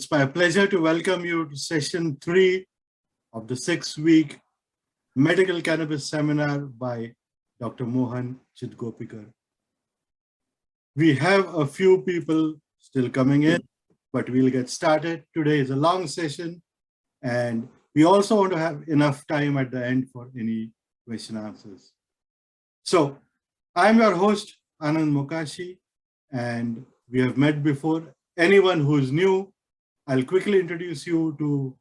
It's my pleasure to welcome you to session 3 of the 6-week Medical Cannabis Seminar by Dr. Mohan Chidgopikar. We have a few people still coming in, but we'll get started. Today is a long session, and we also want to have enough time at the end for any question answers. So I'm your host, Anand Mokashi, and we have met before. Anyone who is new, I'll quickly introduce you to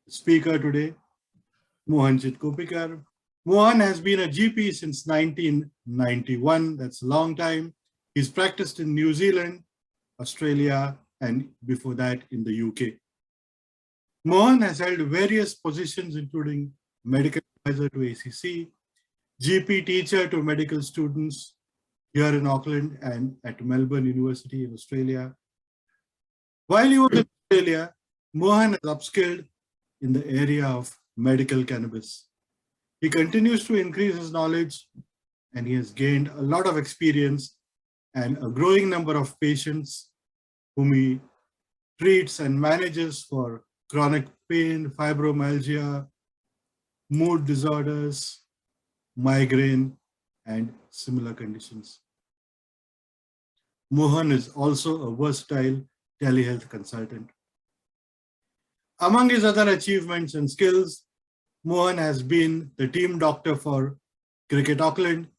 the speaker today, Mohan Chidgopikar. Mohan has been a GP since 1991. That's a long time. He's practiced in New Zealand, Australia, and before that in the UK. Mohan has held various positions, including medical advisor to ACC, GP teacher to medical students here in Auckland and at Melbourne University in Australia. While he was in Australia, Mohan has upskilled in the area of medical cannabis. He continues to increase his knowledge, and he has gained a lot of experience and a growing number of patients whom he treats and manages for chronic pain, fibromyalgia, mood disorders, migraine, and similar conditions. Mohan is also a versatile telehealth consultant. Among his other achievements and skills, Mohan has been the team doctor for Cricket Auckland.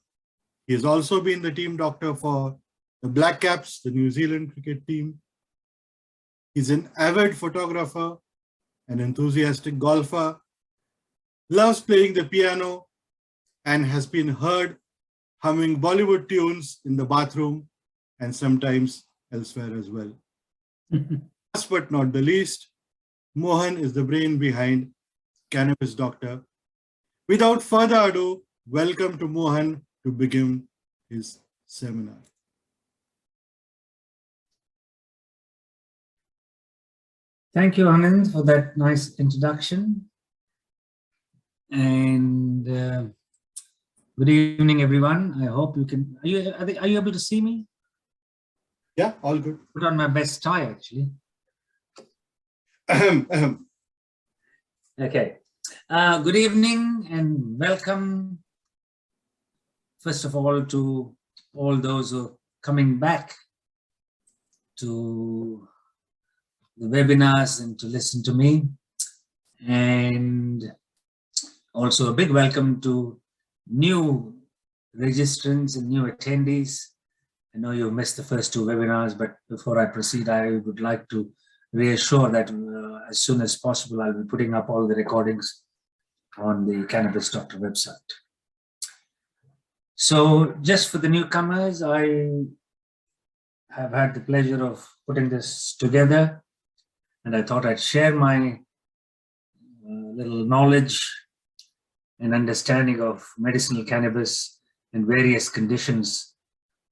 He has also been the team doctor for the Black Caps, the New Zealand cricket team. He's an avid photographer, an enthusiastic golfer, loves playing the piano, and has been heard humming Bollywood tunes in the bathroom and sometimes elsewhere as well. Last but not the least, Mohan is the brain behind Cannabisdr. Without further ado, welcome to Mohan to begin his seminar. Thank you, Anand, for that nice introduction. And good evening, everyone. I hope you can. Are you able to see me? Yeah, all good. Put on my best tie, actually. Okay. Good evening and welcome, first of all, to all those who are coming back to the webinars and to listen to me. And also a big welcome to new registrants and new attendees. I know you missed the first 2 webinars, but before I proceed, I would like to reassure that as soon as possible, I'll be putting up all the recordings on the Cannabisdr website. So just for the newcomers, I have had the pleasure of putting this together, and I thought I'd share my little knowledge and understanding of medicinal cannabis and various conditions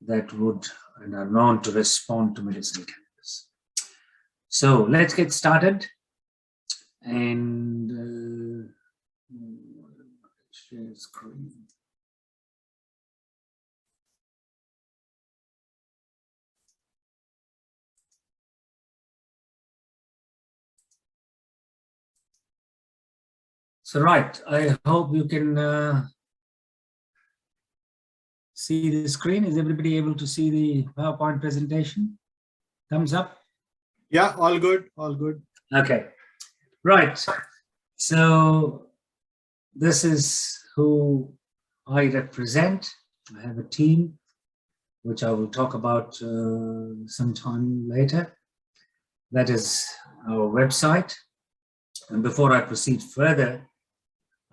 that would and are known to respond to medicinal cannabis. So let's get started. And share screen. So right, I hope you can see the screen. Is everybody able to see the PowerPoint presentation? Thumbs up? Yeah, all good, all good. Okay, right. So this is who I represent. I have a team, which I will talk about sometime later. That is our website. And before I proceed further,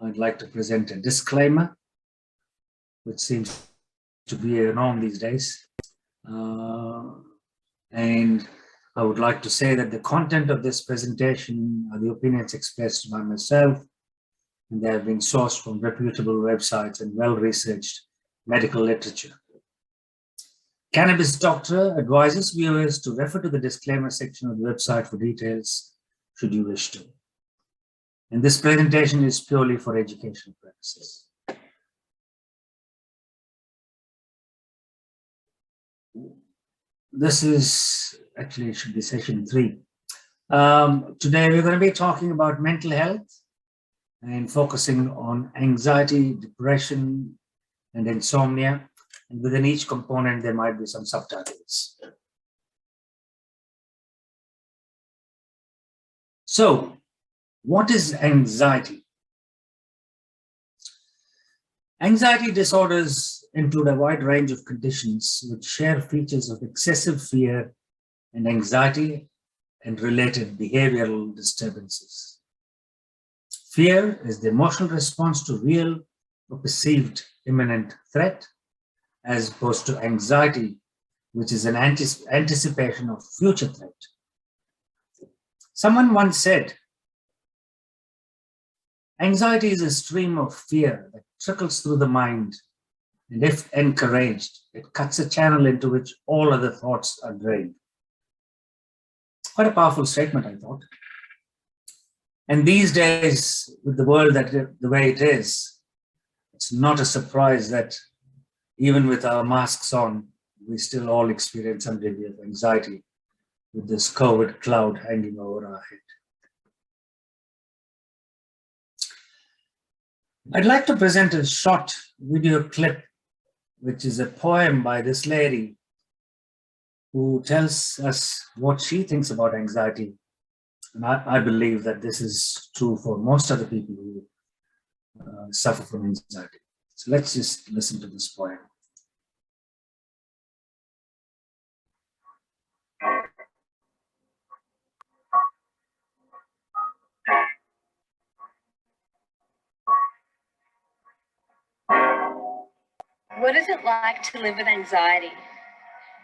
I'd like to present a disclaimer, which seems to be a norm these days. And I would like to say that the content of this presentation are the opinions expressed by myself, and they have been sourced from reputable websites and well-researched medical literature. Cannabisdr advises viewers to refer to the disclaimer section of the website for details, should you wish to. And this presentation is purely for educational purposes. This is, actually it should be session 3. Today we're going to be talking about mental health and focusing on anxiety, depression, and insomnia. And within each component, there might be some subtitles. So, what is anxiety? Anxiety disorders include a wide range of conditions which share features of excessive fear and anxiety and related behavioral disturbances. Fear is the emotional response to real or perceived imminent threat, as opposed to anxiety, which is an anticipation of future threat. Someone once said, anxiety is a stream of fear that trickles through the mind, and if encouraged, it cuts a channel into which all other thoughts are drained. Quite a powerful statement, I thought. And these days, with the world the way it is, it's not a surprise that even with our masks on, we still all experience some degree of anxiety with this COVID cloud hanging over our head. I'd like to present a short video clip, which is a poem by this lady who tells us what she thinks about anxiety. And I believe that this is true for most of the people who suffer from anxiety. So let's just listen to this poem. What is it like to live with anxiety?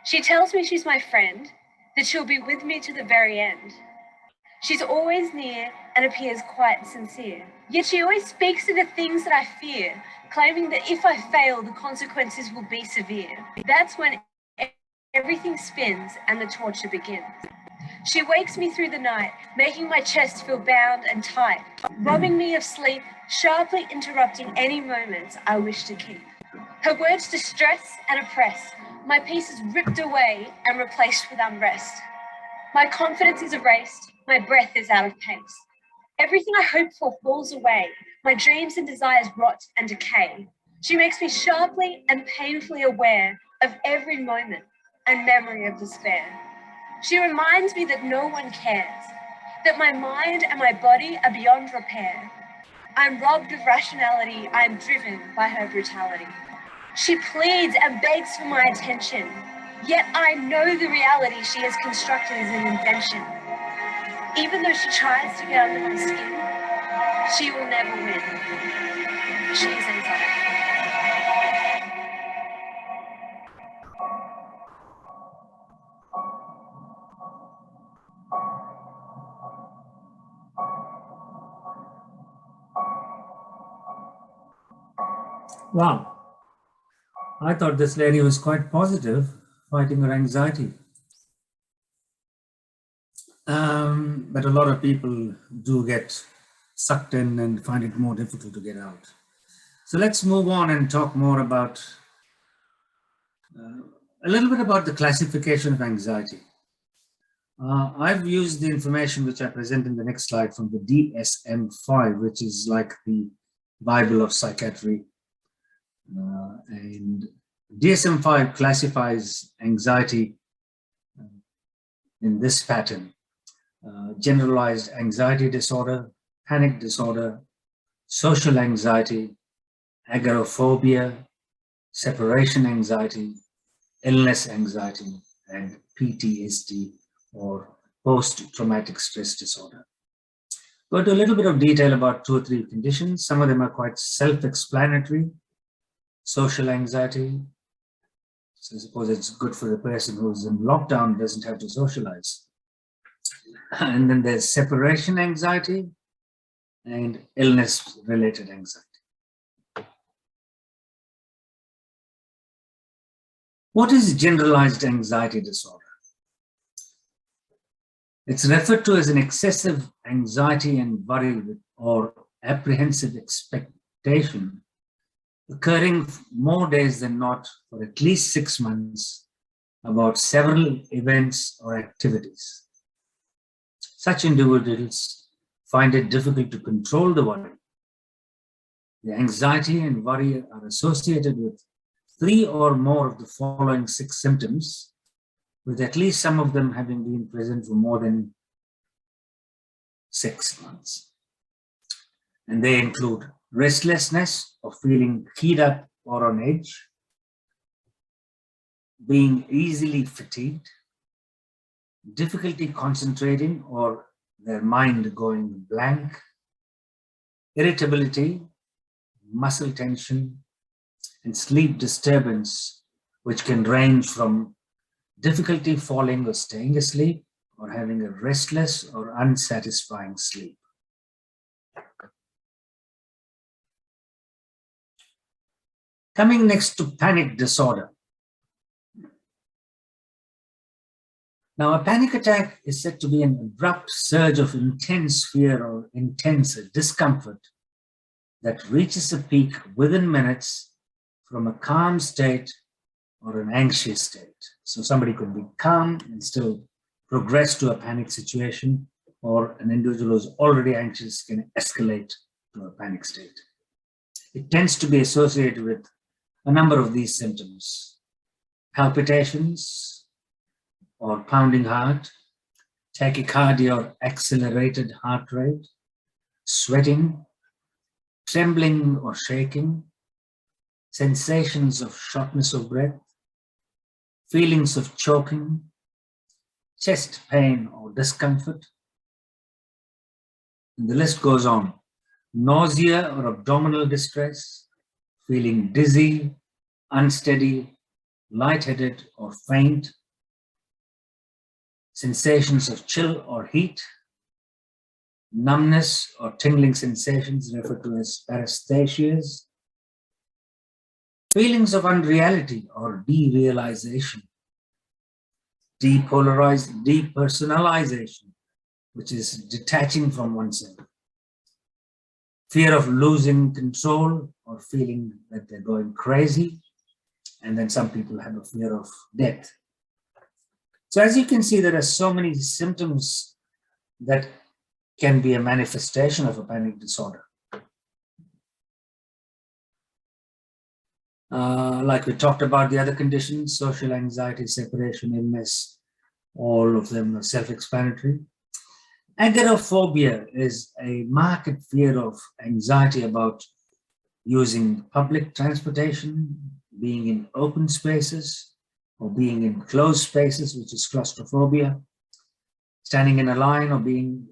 She tells me she's my friend, that she'll be with me to the very end. She's always near and appears quite sincere. Yet she always speaks to the things that I fear, claiming that if I fail, the consequences will be severe. That's when everything spins and the torture begins. She wakes me through the night, making my chest feel bound and tight, robbing me of sleep, sharply interrupting any moments I wish to keep. Her words distress and oppress. My peace is ripped away and replaced with unrest. My confidence is erased. My breath is out of pace. Everything I hoped for falls away. My dreams and desires rot and decay. She makes me sharply and painfully aware of every moment and memory of despair. She reminds me that no one cares, that my mind and my body are beyond repair. I'm robbed of rationality. I'm driven by her brutality. She pleads and begs for my attention, yet I know the reality she has constructed is an invention. Even though she tries to get under my skin, she will never win. She is anxiety. Wow. I thought this lady was quite positive, fighting her anxiety. But a lot of people do get sucked in and find it more difficult to get out. So let's move on and talk more about a little bit about the classification of anxiety. I've used the information which I present in the next slide from the DSM-5, which is like the Bible of psychiatry. And DSM-5 classifies anxiety in this pattern: generalized anxiety disorder, panic disorder, social anxiety, agoraphobia, separation anxiety, illness anxiety, and PTSD, or post-traumatic stress disorder. Go into a little bit of detail about 2 or 3 conditions. Some of them are quite self-explanatory. Social anxiety, so I suppose it's good for the person who's in lockdown, doesn't have to socialize. And then there's separation anxiety and illness-related anxiety. What is generalized anxiety disorder? It's referred to as an excessive anxiety and worry or apprehensive expectation occurring more days than not for at least 6 months about several events or activities. Such individuals find it difficult to control the worry. The anxiety and worry are associated with 3 or more of the following 6 symptoms, with at least some of them having been present for more than 6 months. And they include restlessness or feeling keyed up or on edge, being easily fatigued, difficulty concentrating or their mind going blank, irritability, muscle tension, and sleep disturbance, which can range from difficulty falling or staying asleep or having a restless or unsatisfying sleep. Coming next to panic disorder. Now, a panic attack is said to be an abrupt surge of intense fear or intense discomfort that reaches a peak within minutes from a calm state or an anxious state. So somebody could be calm and still progress to a panic situation, or an individual who's already anxious can escalate to a panic state. It tends to be associated with a number of these symptoms: palpitations or pounding heart, tachycardia or accelerated heart rate, sweating, trembling or shaking, sensations of shortness of breath, feelings of choking, chest pain or discomfort. And the list goes on. Nausea or abdominal distress, feeling dizzy, unsteady, lightheaded or faint, sensations of chill or heat, numbness or tingling sensations referred to as paresthesias, feelings of unreality or derealization, depersonalization, which is detaching from oneself, fear of losing control or feeling that they're going crazy, and then some people have a fear of death. So as you can see, there are so many symptoms that can be a manifestation of a panic disorder. Like we talked about the other conditions, social anxiety, separation, illness, all of them are self-explanatory. Agoraphobia is a marked fear of anxiety about using public transportation, being in open spaces, or being in closed spaces, which is claustrophobia, standing in a line or being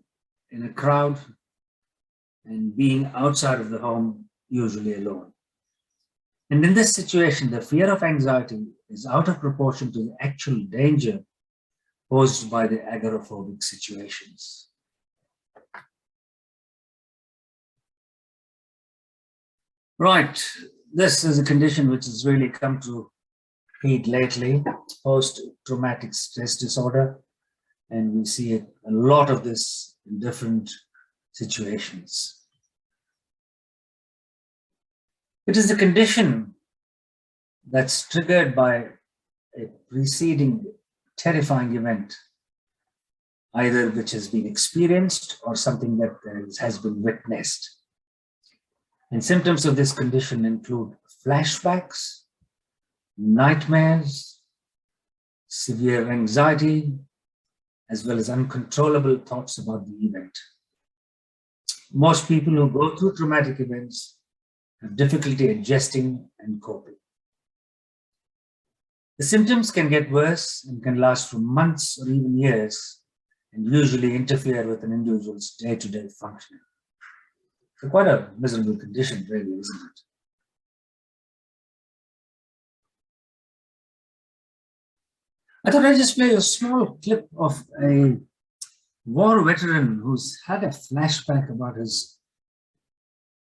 in a crowd, and being outside of the home, usually alone. And in this situation, the fear of anxiety is out of proportion to the actual danger posed by the agoraphobic situations. Right, this is a condition which has really come to heed lately, post-traumatic stress disorder, and we see a lot of this in different situations. It is a condition that's triggered by a preceding terrifying event, either which has been experienced or something that has been witnessed. And symptoms of this condition include flashbacks, nightmares, severe anxiety, as well as uncontrollable thoughts about the event. Most people who go through traumatic events have difficulty adjusting and coping. The symptoms can get worse and can last for months or even years, and usually interfere with an individual's day-to-day functioning. So quite a miserable condition, really, isn't it? I thought I'd just play a small clip of a war veteran who's had a flashback about his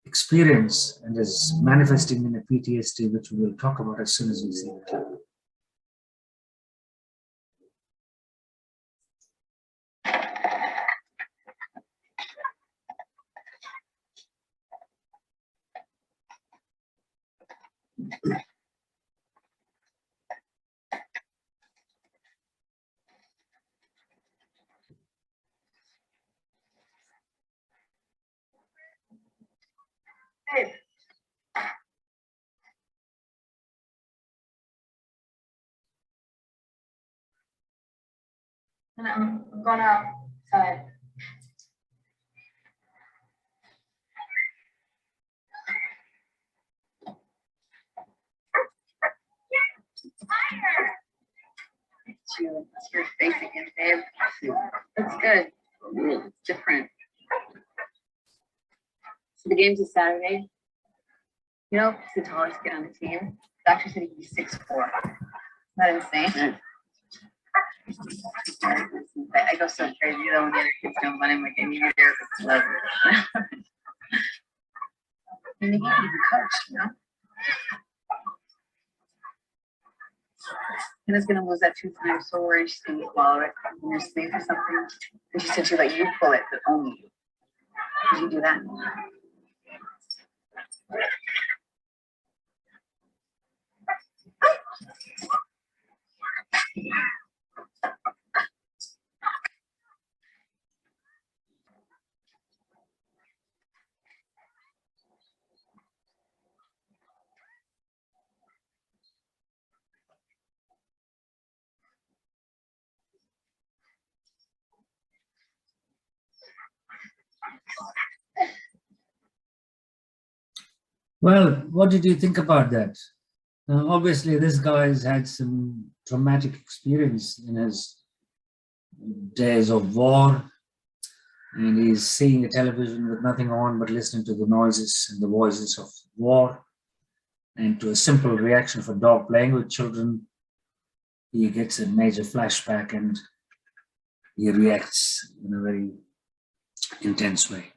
experience and is manifesting in a PTSD, which we will talk about as soon as we see the clip. I'm going outside. It's your face again, babe. That's good. It's different. So the game's is Saturday. You know, he's the tallest kid on the team. The doctor said he'd be 6'4". Isn't that insane? I go so crazy though when the other kids don't want him. Like, I need there for love. And you need to be coached, you know? Hannah's gonna lose that tooth, and I'm so worried she's gonna swallow it in your sleep or something. And she said she'd let you pull it, but only you. Did you do that? Well, what did you think about that? Obviously, this guy's had some traumatic experience in his days of war, and he's seeing a television with nothing on but listening to the noises and the voices of war. And to a simple reaction for dog playing with children, he gets a major flashback and he reacts in a very intense way.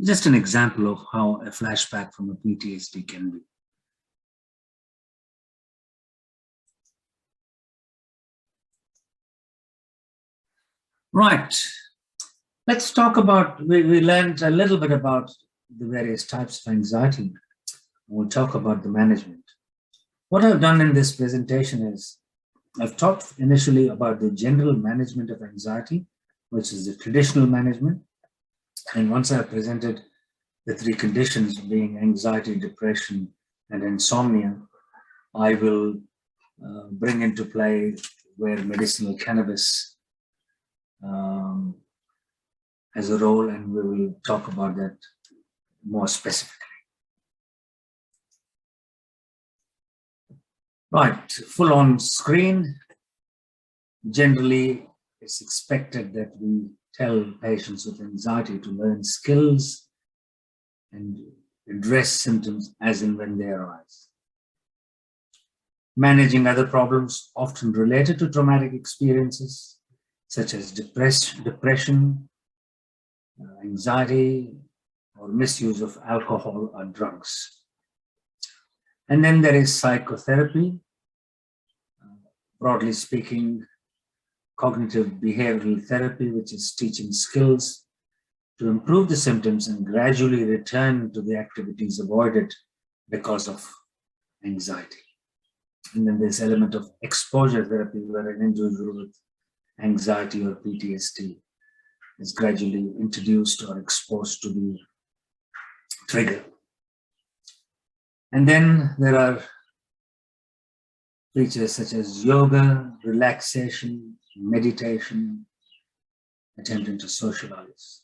Just an example of how a flashback from a PTSD can be. Right, let's talk about, we learned a little bit about the various types of anxiety. We'll talk about the management. What I've done in this presentation is, I've talked initially about the general management of anxiety, which is the traditional management. And once I've presented the three conditions being anxiety, depression, and insomnia, I will bring into play where medicinal cannabis has a role, and we will talk about that more specifically. Right, full on screen. Generally, it's expected that we tell patients with anxiety to learn skills and address symptoms as and when they arise. Managing other problems often related to traumatic experiences, such as depression, anxiety, or misuse of alcohol or drugs. And then there is psychotherapy. Broadly speaking, cognitive behavioral therapy, which is teaching skills to improve the symptoms and gradually return to the activities avoided because of anxiety. And then there's element of exposure therapy, where an individual with anxiety or PTSD is gradually introduced or exposed to the trigger. And then there are features such as yoga, relaxation, meditation, attempting to socialize.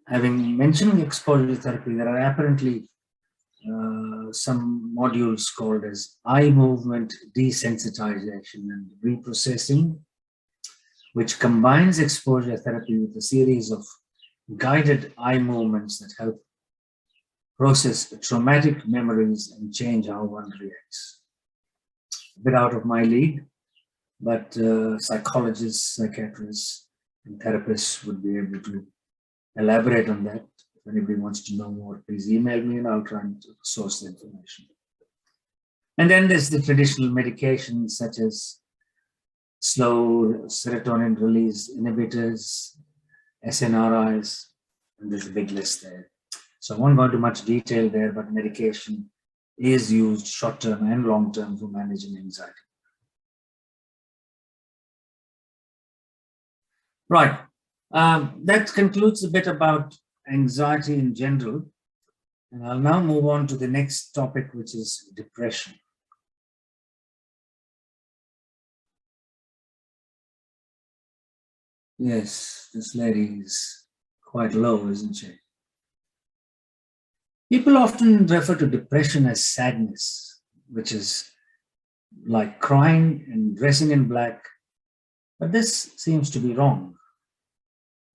Having mentioned exposure therapy, there are apparently some modules called as eye movement desensitization and reprocessing, which combines exposure therapy with a series of guided eye movements that help process traumatic memories and change how one reacts. A bit out of my league, but psychologists, psychiatrists, and therapists would be able to elaborate on that. If anybody wants to know more, please email me and I'll try and source the information. And then there's the traditional medications such as slow serotonin release inhibitors, SNRIs, and there's a big list there. So I won't go into much detail there, but medication is used short-term and long-term for managing anxiety. Right, that concludes a bit about anxiety in general. And I'll now move on to the next topic, which is depression. Yes, this lady is quite low, isn't she? People often refer to depression as sadness, which is like crying and dressing in black, but this seems to be wrong.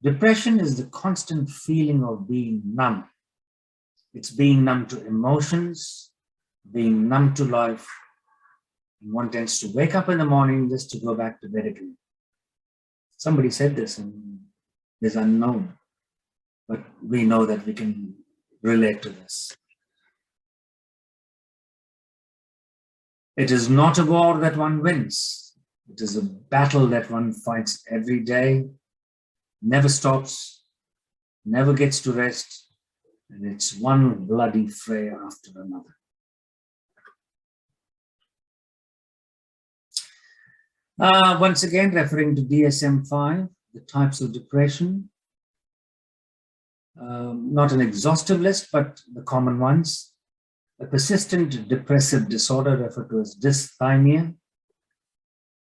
Depression is the constant feeling of being numb. It's being numb to emotions, being numb to life, and one tends to wake up in the morning just to go back to bed again. Somebody said this and it's unknown, but we know that we can relate to this. It is not a war that one wins. It is a battle that one fights every day, never stops, never gets to rest, and it's one bloody fray after another. Once again, referring to DSM-5, the types of depression, not an exhaustive list, but the common ones. A persistent depressive disorder referred to as dysthymia.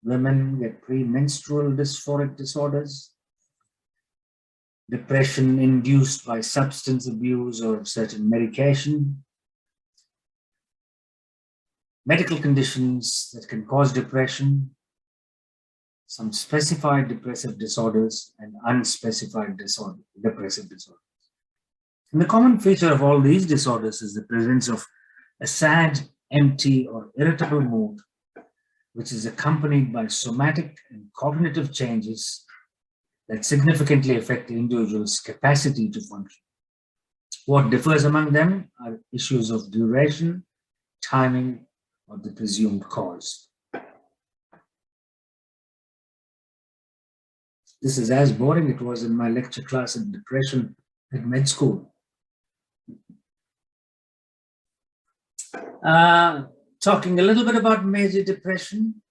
Women get premenstrual dysphoric disorders. Depression induced by substance abuse or certain medication. Medical conditions that can cause depression. Some specified depressive disorders and unspecified depressive disorders. And the common feature of all these disorders is the presence of a sad, empty, or irritable mood, which is accompanied by somatic and cognitive changes that significantly affect the individual's capacity to function. What differs among them are issues of duration, timing, or the presumed cause. This is as boring it was in my lecture class in depression at med school. Talking a little bit about major depression,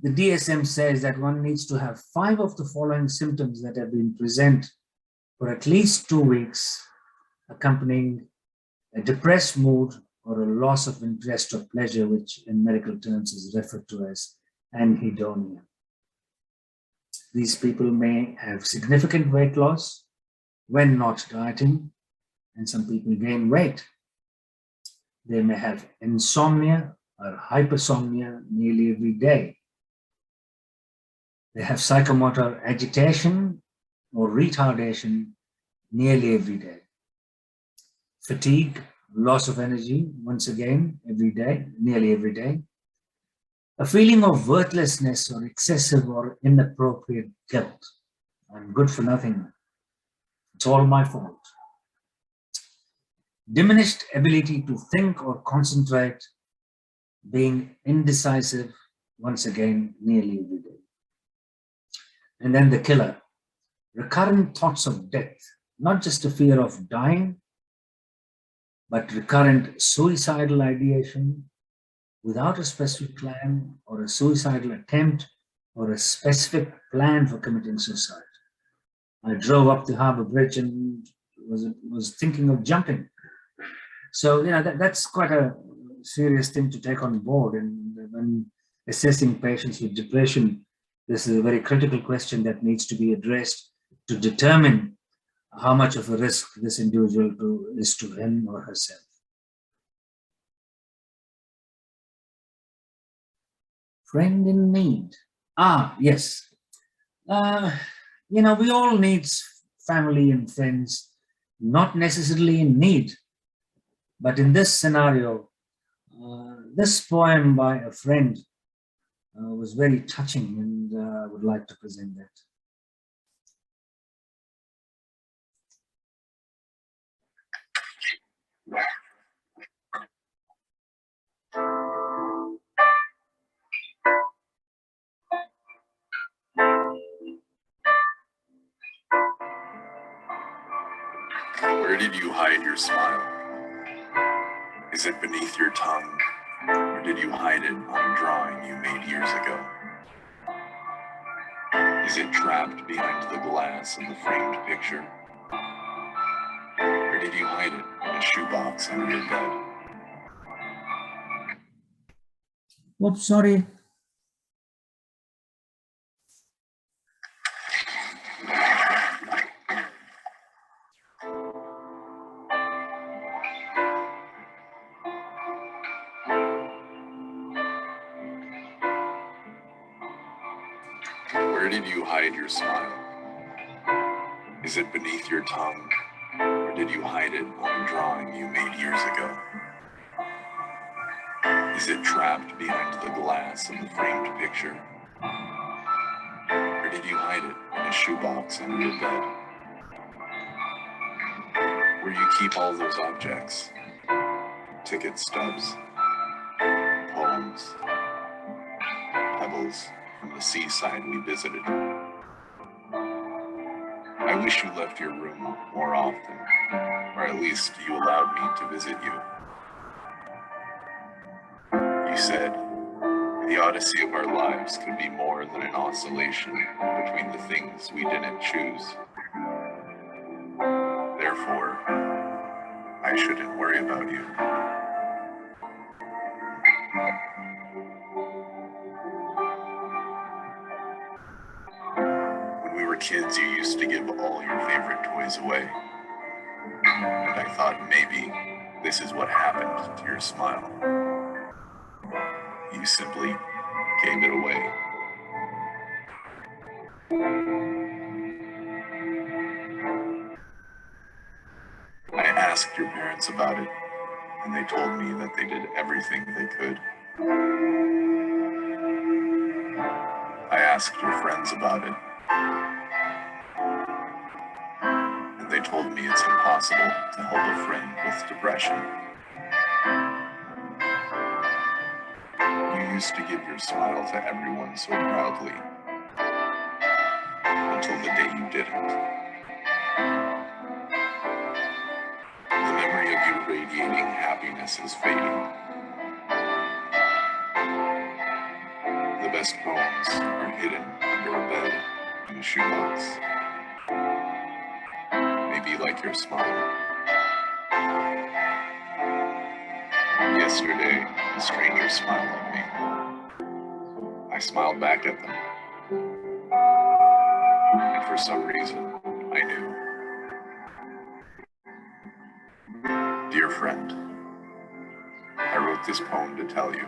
the DSM says that one needs to have 5 of the following symptoms that have been present for at least 2 weeks, accompanying a depressed mood or a loss of interest or pleasure, which in medical terms is referred to as anhedonia. These people may have significant weight loss when not dieting, and some people gain weight. They may have insomnia or hypersomnia nearly every day. They have psychomotor agitation or retardation nearly every day. Fatigue, loss of energy, once again, every day, nearly every day. A feeling of worthlessness or excessive or inappropriate guilt. I'm good for nothing. It's all my fault. Diminished ability to think or concentrate, being indecisive, once again, nearly every day. And then the killer, recurrent thoughts of death, not just a fear of dying, but recurrent suicidal ideation without a specific plan or a suicidal attempt or a specific plan for committing suicide. I drove up the Harbour Bridge and was thinking of jumping. So, that's quite a serious thing to take on board. And when assessing patients with depression, this is a very critical question that needs to be addressed to determine how much of a risk this individual is to him or herself. Friend in need. Yes. We all need family and friends, not necessarily in need. But in this scenario, this poem by a friend was very touching, and I would like to present that. Where did you hide your smile? Is it beneath your tongue, or did you hide it on a drawing you made years ago? Is it trapped behind the glass of the framed picture? Or did you hide it in a shoebox under your bed? Oops, sorry. Where did you hide your smile? Is it beneath your tongue, or did you hide it on a drawing you made years ago? Is it trapped behind the glass of the framed picture? Or did you hide it in a shoebox under your bed? Where you keep all those objects, ticket stubs, poems, pebbles from the seaside we visited. I wish you left your room more often, or at least you allowed me to visit you. You said, the odyssey of our lives could be more than an oscillation between the things we didn't choose. Therefore, I shouldn't worry about you. When we were kids, you used to give all your favorite toys away. And I thought maybe this is what happened to your smile. You simply gave it away. I asked your parents about it, and they told me that they did everything they could. I asked your friends about it, and they told me it's impossible to help a friend with depression. You used to give your smile to everyone so proudly, until the day you didn't. The memory of you radiating happiness is fading. The best poems are hidden under a bed in a shoebox. Maybe like your smile. Yesterday, a stranger smiled at me. I smiled back at them. And for some reason, I knew. Dear friend, I wrote this poem to tell you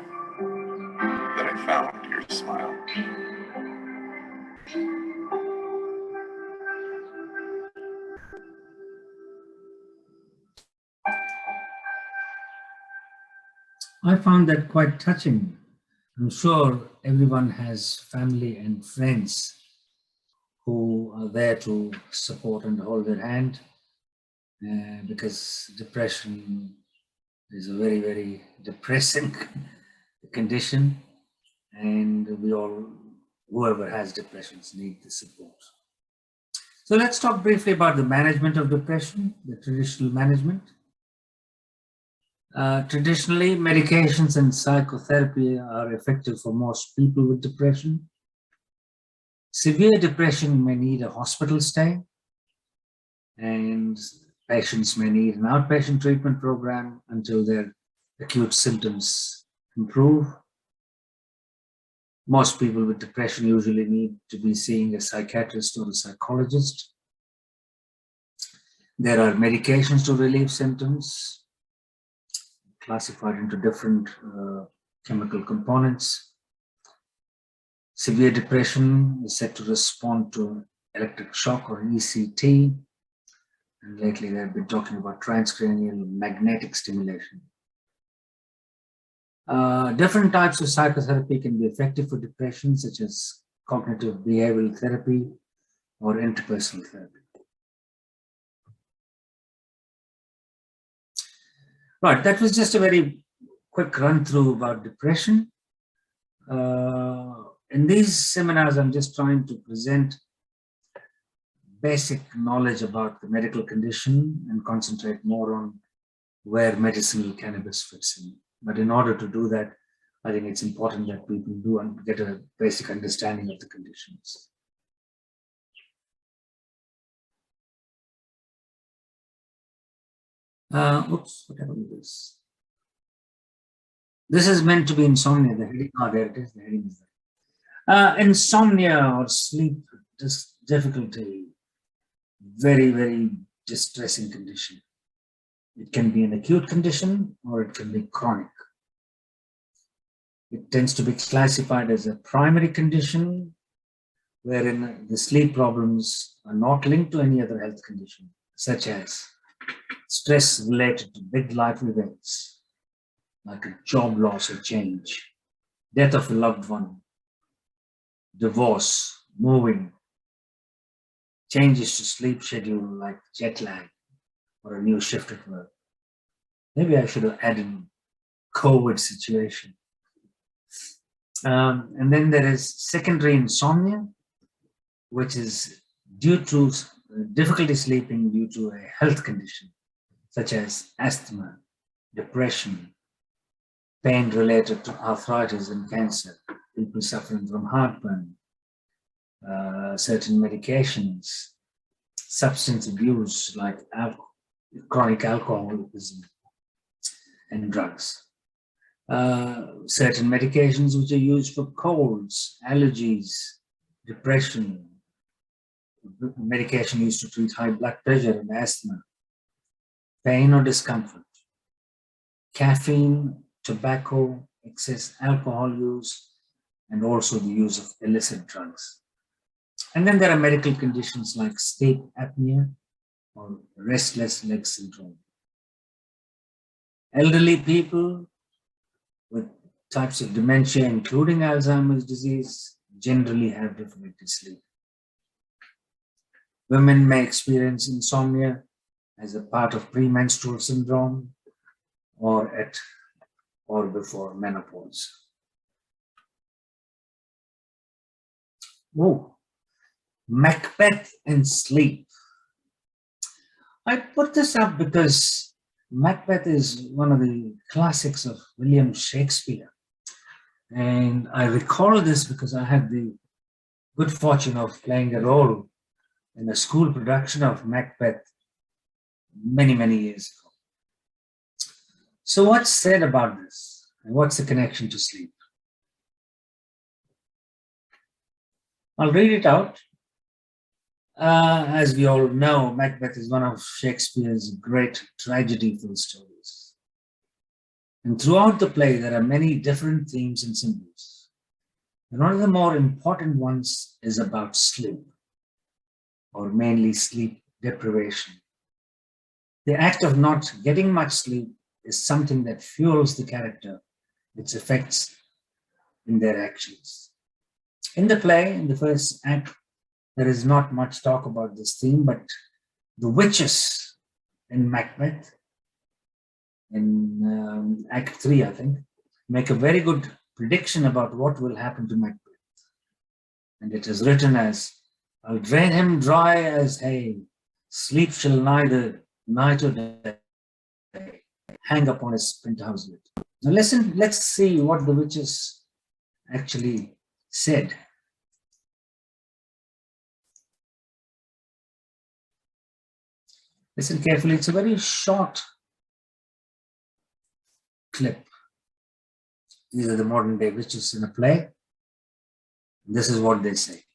that I found your smile. I found that quite touching. I'm sure everyone has family and friends who are there to support and hold their hand, because depression is a very, very depressing condition, and we all, whoever has depressions, need the support. So let's talk briefly about the management of depression, the traditional management. Traditionally, medications and psychotherapy are effective for most people with depression. Severe depression may need a hospital stay, and patients may need an outpatient treatment program until their acute symptoms improve. Most people with depression usually need to be seeing a psychiatrist or a psychologist. There are medications to relieve symptoms, classified into different chemical components. Severe depression is said to respond to electric shock or ECT. And lately they've been talking about transcranial magnetic stimulation. Different types of psychotherapy can be effective for depression, such as cognitive behavioral therapy or interpersonal therapy. Right, that was just a very quick run through about depression. In these seminars, I'm just trying to present basic knowledge about the medical condition and concentrate more on where medicinal cannabis fits in. But in order to do that, I think it's important that people do and get a basic understanding of the conditions. Oops, what happened to this? This is meant to be insomnia. The heading, oh, there it is. The heading is there. Insomnia or sleep difficulty, very, very distressing condition. It can be an acute condition or it can be chronic. It tends to be classified as a primary condition wherein the sleep problems are not linked to any other health condition, such as stress related to big life events, like a job loss or change, death of a loved one, divorce, moving, changes to sleep schedule like jet lag or a new shift at work. Maybe I should have added COVID situation. And then there is secondary insomnia, which is due to difficulty sleeping due to a health condition, such as asthma, depression, pain related to arthritis and cancer, people suffering from heartburn, certain medications, substance abuse like chronic alcoholism and drugs. Certain medications which are used for colds, allergies, depression, medication used to treat high blood pressure and asthma, pain or discomfort, caffeine, tobacco, excess alcohol use, and also the use of illicit drugs. And then there are medical conditions like sleep apnea or restless leg syndrome. Elderly people with types of dementia, including Alzheimer's disease, generally have difficulty sleeping. Women may experience insomnia as a part of premenstrual syndrome or at or before menopause. Whoa. Macbeth and sleep. I put this up because Macbeth is one of the classics of William Shakespeare. And I recall this because I had the good fortune of playing a role in a school production of Macbeth many, many years ago. So what's said about this? And what's the connection to sleep? I'll read it out. As we all know, Macbeth is one of Shakespeare's great tragedy-filled stories. And throughout the play, there are many different themes and symbols. And one of the more important ones is about sleep, or mainly sleep deprivation. The act of not getting much sleep is something that fuels the character, its effects in their actions. In the play, in the first act, there is not much talk about this theme, but the witches in Macbeth, in Act 3, I think, make a very good prediction about what will happen to Macbeth. And it is written as, "I'll drain him dry as hay, sleep shall neither night or day hang upon his penthouse lid." Now listen, let's see what the witches actually said. Listen carefully, it's a very short clip. These are the modern day witches in a play. This is what they say.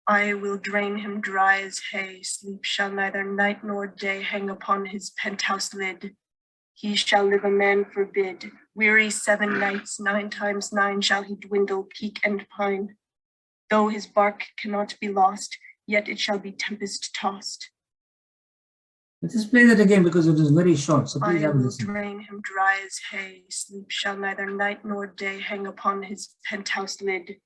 "I will drain him dry as hay, sleep shall neither night nor day hang upon his penthouse lid. He shall live a man forbid, weary 7 nights, 9 times 9 shall he dwindle, peak and pine. Though his bark cannot be lost, yet it shall be tempest tossed." Let's just play that again because it is very short, so please "I have a will listen. drain him dry as hay, sleep shall neither night nor day hang upon his penthouse lid.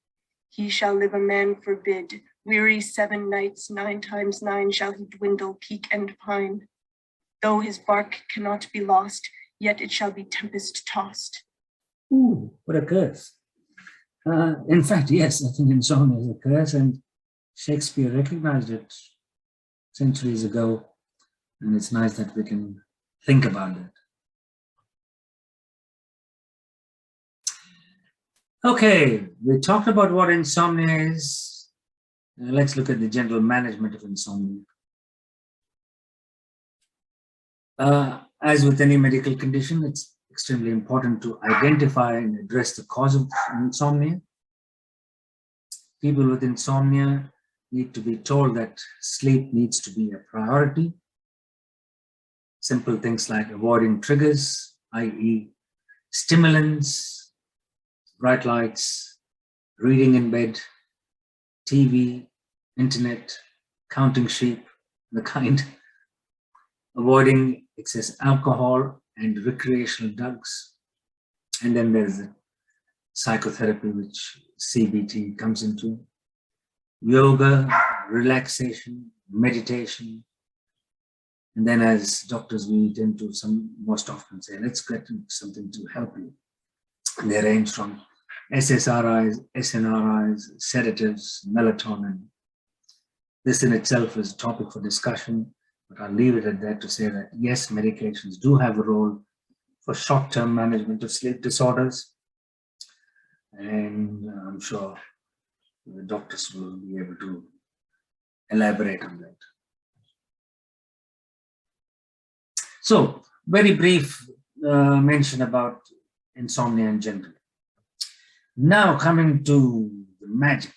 He shall live a man forbid, weary 7 nights, 9 times 9 shall he dwindle, peak and pine. Though his bark cannot be lost, yet it shall be tempest tossed." Ooh, what a curse. In fact, yes, I think insomnia is a curse, and Shakespeare recognized it centuries ago, and it's nice that we can think about it. Okay, we talked about what insomnia is. Let's look at the general management of insomnia. As with any medical condition, it's extremely important to identify and address the cause of insomnia. People with insomnia need to be told that sleep needs to be a priority. Simple things like avoiding triggers, i.e. stimulants, bright lights, reading in bed, TV, internet, counting sheep, the kind, avoiding excess alcohol and recreational drugs. And then there's the psychotherapy, which CBT comes into, yoga, relaxation, meditation. And then as doctors, we tend to most often say, let's get into something to help you. And they range from SSRIs, SNRIs, sedatives, melatonin. This in itself is a topic for discussion, but I'll leave it at that to say that yes, medications do have a role for short-term management of sleep disorders. And I'm sure the doctors will be able to elaborate on that. So, very brief mention about insomnia in general. Now coming to the magic.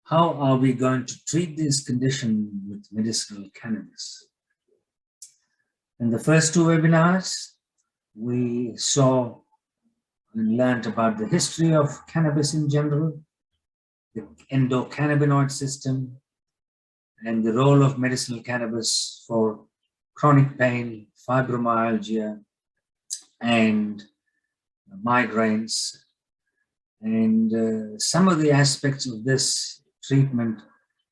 How are we going to treat this condition with medicinal cannabis? In the first two webinars, we saw and learned about the history of cannabis in general, the endocannabinoid system, and the role of medicinal cannabis for chronic pain, fibromyalgia, and migraines. And some of the aspects of this treatment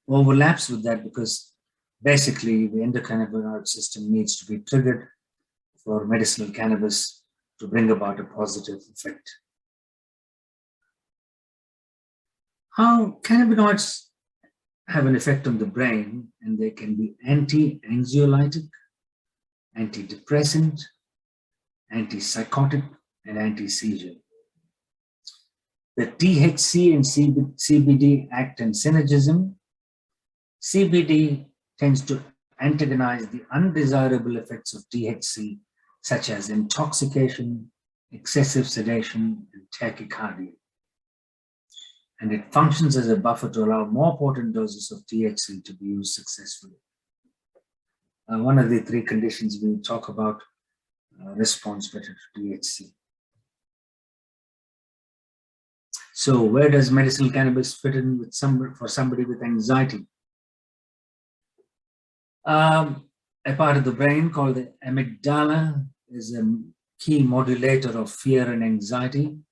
overlaps with that because basically the endocannabinoid system needs to be triggered for medicinal cannabis to bring about a positive effect. How cannabinoids have an effect on the brain, and they can be anti-anxiolytic, antidepressant, antipsychotic, and anti-seizure. The THC and CBD act in synergism. CBD tends to antagonize the undesirable effects of THC, such as intoxication, excessive sedation, and tachycardia. And it functions as a buffer to allow more potent doses of THC to be used successfully. One of the three conditions we talk about responds better to THC. So where does medicinal cannabis fit in with for somebody with anxiety? A part of the brain called the amygdala is a key modulator of fear and anxiety.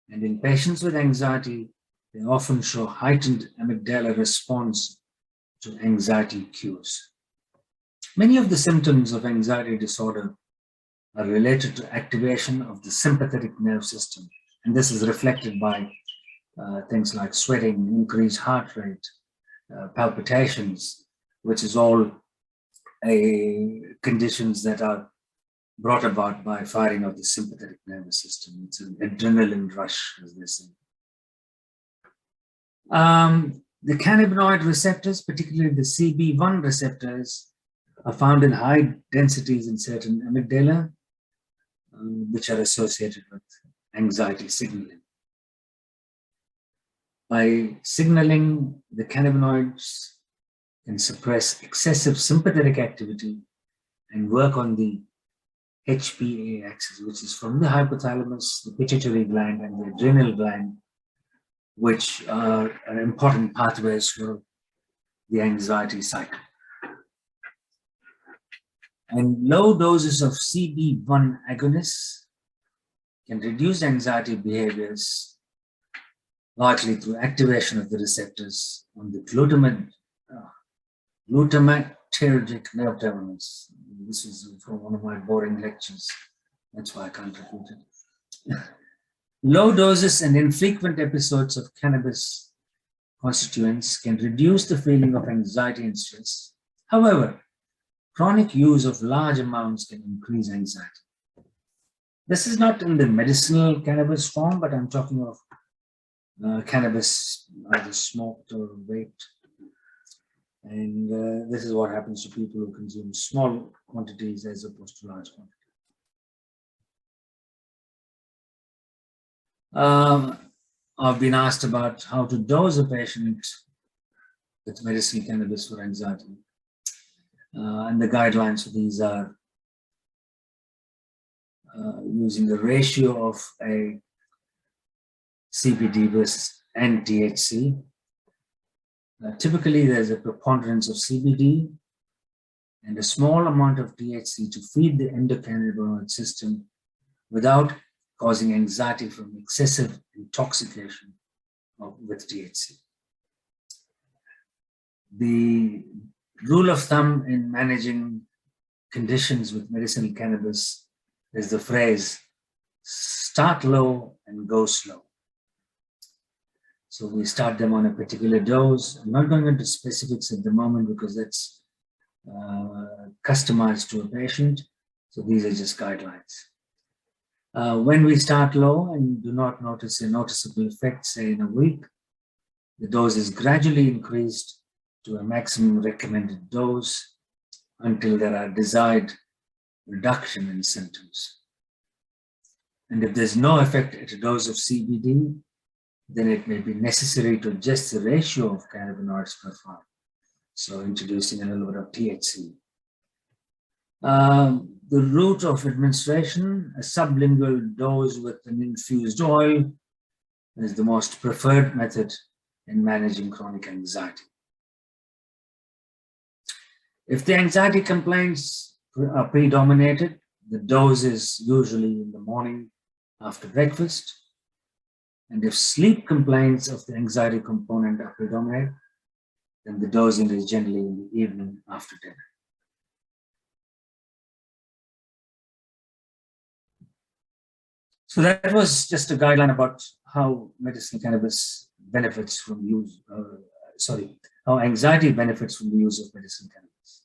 And in patients with anxiety, they often show heightened amygdala response to anxiety cues. Many of the symptoms of anxiety disorder are related to activation of the sympathetic nerve system. And this is reflected by things like sweating, increased heart rate, palpitations, which is all conditions that are brought about by firing of the sympathetic nervous system. It's an adrenaline rush, as they say. The cannabinoid receptors, particularly the CB1 receptors, are found in high densities in certain amygdala, which are associated with anxiety signaling. By signaling, the cannabinoids can suppress excessive sympathetic activity and work on the HPA axis, which is from the hypothalamus, the pituitary gland, and the adrenal gland, which are important pathways for the anxiety cycle. And low doses of CB1 agonists can reduce anxiety behaviors largely through activation of the receptors on the glutamatergic nerve terminals. This is from one of my boring lectures. That's why I can't repeat it. Low doses and infrequent episodes of cannabis constituents can reduce the feeling of anxiety and stress. However, chronic use of large amounts can increase anxiety. This is not in the medicinal cannabis form, but I'm talking of cannabis either smoked or vaped. And this is what happens to people who consume small quantities as opposed to large quantities. I've been asked about how to dose a patient with medicinal cannabis for anxiety. And the guidelines for these are using the ratio of a CBD versus and THC. Typically, there's a preponderance of CBD and a small amount of THC to feed the endocannabinoid system without causing anxiety from excessive intoxication with THC. The rule of thumb in managing conditions with medicinal cannabis is the phrase, start low and go slow. So we start them on a particular dose. I'm not going into specifics at the moment because that's customized to a patient. So these are just guidelines. When we start low and do not notice a noticeable effect, say in a week, the dose is gradually increased to a maximum recommended dose until there are desired reduction in symptoms. And if there's no effect at a dose of CBD, then it may be necessary to adjust the ratio of cannabinoids per farm. So introducing a little bit of THC. The route of administration, a sublingual dose with an infused oil, is the most preferred method in managing chronic anxiety. If the anxiety complaints are predominated, the dose is usually in the morning after breakfast. And if sleep complaints of the anxiety component are predominant, then the dosing is generally in the evening after dinner. So that was just a guideline about how medicinal cannabis benefits from use, how anxiety benefits from the use of medicinal cannabis.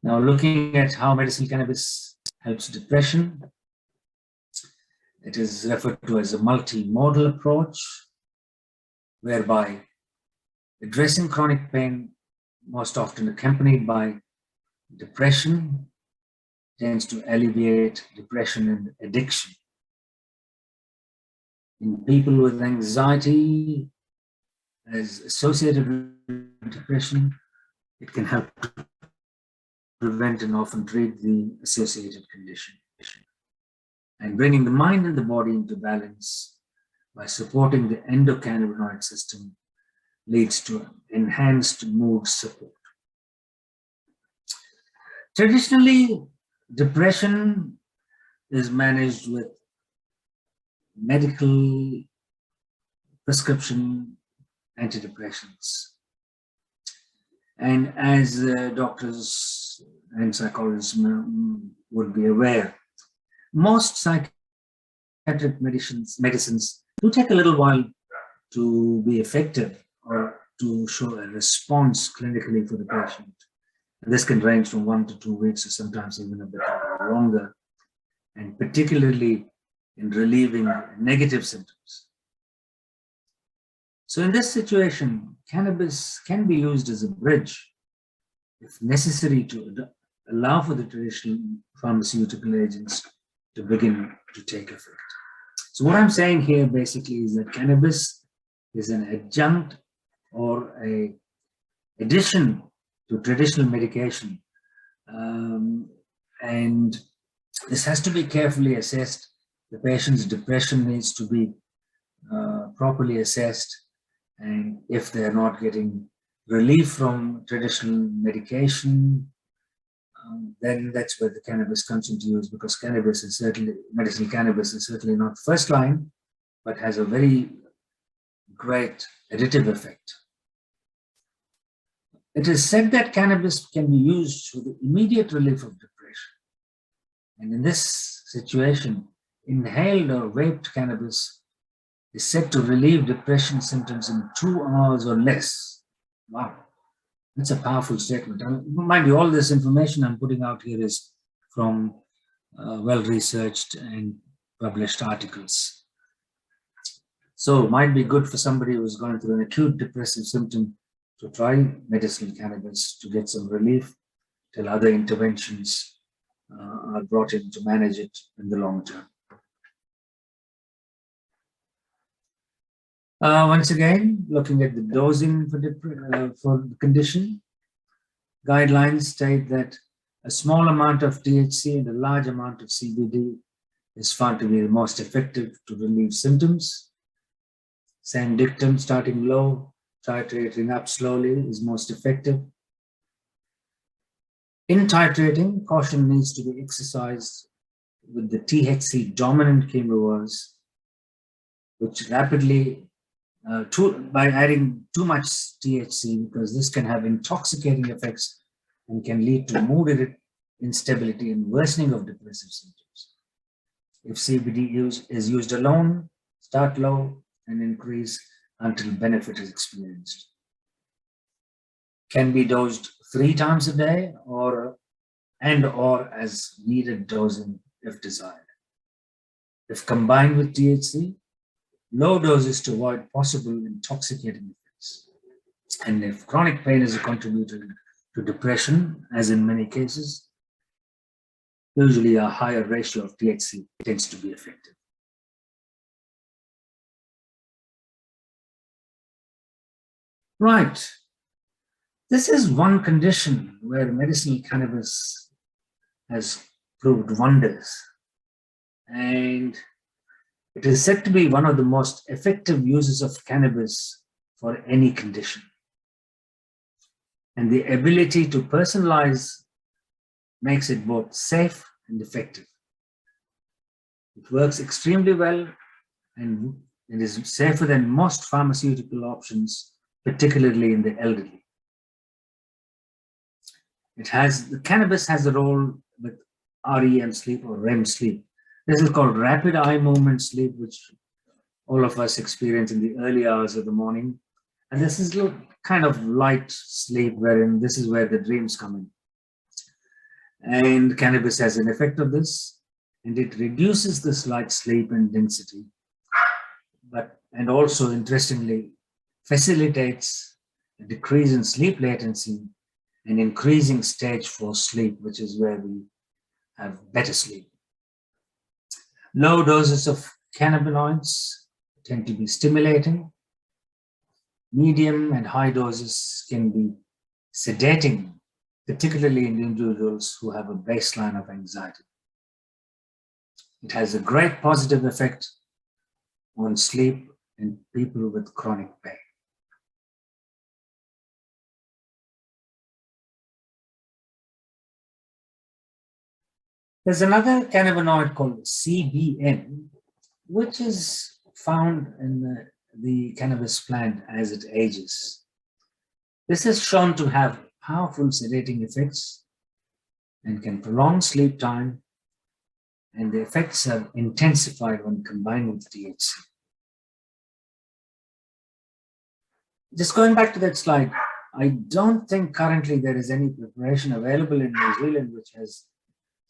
Now looking at how medicinal cannabis helps depression, it is referred to as a multimodal approach, whereby addressing chronic pain, most often accompanied by depression, tends to alleviate depression and addiction. In people with anxiety as associated with depression, it can help to prevent and often treat the associated condition. And bringing the mind and the body into balance by supporting the endocannabinoid system leads to enhanced mood support. Traditionally, depression is managed with medical prescription antidepressants. And as doctors and psychologists would be aware, most psychiatric medicines do take a little while to be effective or to show a response clinically for the patient. And this can range from 1 to 2 weeks or sometimes even a bit longer, and particularly in relieving negative symptoms. So in this situation, cannabis can be used as a bridge, if necessary, to allow for the traditional pharmaceutical agents to begin to take effect. So what I'm saying here basically is that cannabis is an adjunct or an addition to traditional medication. And this has to be carefully assessed. The patient's depression needs to be properly assessed. And if they're not getting relief from traditional medication, then that's where the cannabis comes into use, because cannabis is certainly, medicinal cannabis is certainly not first line, but has a very great additive effect. It is said that cannabis can be used for the immediate relief of depression. And in this situation, inhaled or vaped cannabis is said to relieve depression symptoms in 2 hours or less. Wow. That's a powerful statement. Mind you, all this information I'm putting out here is from well-researched and published articles. So it might be good for somebody who's going through an acute depressive symptom to try medicinal cannabis to get some relief till other interventions are brought in to manage it in the long term. Once again, looking at the dosing for the condition, guidelines state that a small amount of THC and a large amount of CBD is found to be the most effective to relieve symptoms. Same dictum, starting low, titrating up slowly is most effective. In titrating, caution needs to be exercised with the THC dominant chemovars, which rapidly, by adding too much THC, because this can have intoxicating effects and can lead to mood instability and worsening of depressive symptoms. If CBD is used alone, start low and increase until benefit is experienced. Can be dosed 3 times a day or as needed dosing if desired. If combined with THC, low doses to avoid possible intoxicating effects. And if chronic pain is a contributor to depression, as in many cases, usually a higher ratio of THC tends to be effective. Right. This is one condition where medicinal cannabis has proved wonders. And it is said to be one of the most effective uses of cannabis for any condition. And the ability to personalize makes it both safe and effective. It works extremely well and it is safer than most pharmaceutical options, particularly in the elderly. The cannabis has a role with REM sleep or REM sleep. This is called rapid eye movement sleep, which all of us experience in the early hours of the morning. And this is kind of light sleep, wherein this is where the dreams come in. And cannabis has an effect of this, and it reduces this light sleep and density, and also interestingly facilitates a decrease in sleep latency and increasing stage 4 sleep, which is where we have better sleep. Low doses of cannabinoids tend to be stimulating. Medium and high doses can be sedating, particularly in individuals who have a baseline of anxiety. It has a great positive effect on sleep in people with chronic pain. There's another cannabinoid called CBN, which is found in the cannabis plant as it ages. This is shown to have powerful sedating effects and can prolong sleep time, and the effects are intensified when combined with THC. Just going back to that slide, I don't think currently there is any preparation available in New Zealand which has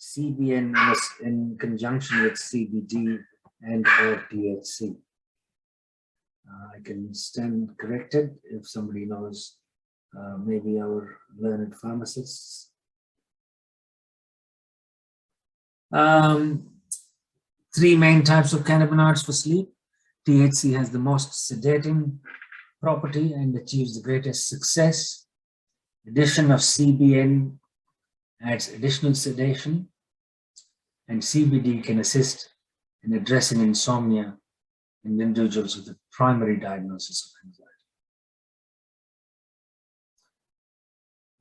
CBN in conjunction with CBD and or THC. I can stand corrected if somebody knows, maybe our learned pharmacists. 3 main types of cannabinoids for sleep. THC has the most sedating property and achieves the greatest success. Addition of CBN adds additional sedation, and CBD can assist in addressing insomnia in individuals with a primary diagnosis of